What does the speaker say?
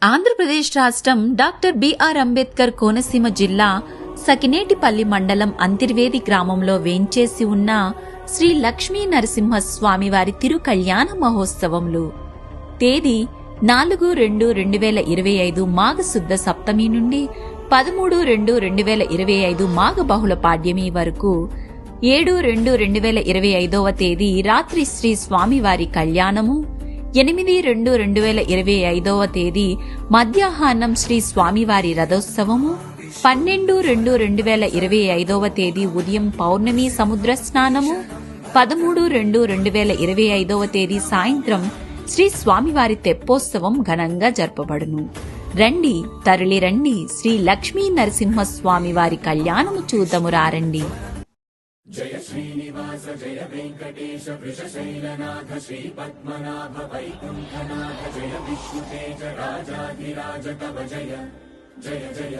ఆంధ్రప్రదేశ్ రాష్ట్రం doctor BR Ambedkar Konaseema జిల్లా సకినేటిపల్లి మండలం అంతిర్వేది గ్రామంలో వేంచేసి ఉన్న శ్రీ లక్ష్మీ నరసింహస్వామివారి తిరు కళ్యాణ మహోత్సవములు తేదీ 4-2-2025 మాఘశుద్ధ సప్తమి నుండి 13-2-2025 మాఘ బహుళ పాడ్యమి వరకు 7-2-2025 తేదీ రాత్రి శ్రీ స్వామివారి కళ్యాణము 8-2-2025 తేదీ మధ్యాహ్నం శ్రీ స్వామివారి రథోత్సవము 12-2-2025 తేదీ ఉదయం పౌర్ణమి సముద్ర స్నానము 13-2-2025 తేదీ సాయంత్రం శ్రీ స్వామివారి తెప్పోత్సవం ఘనంగా జరపబడును. రండి, తరలి రండి, శ్రీ లక్ష్మీ నరసింహస్వామి వారి కళ్యాణము చూద్దాము రారండి. జయ శ్రీనివాస జయ వెంకటేశ వృషశైలనాథ శ్రీ పద్మనాభ వైకుంఠనాథ జయ విష్ణుతేజ రాజాధిరాజ కవ జయ జయ జయ.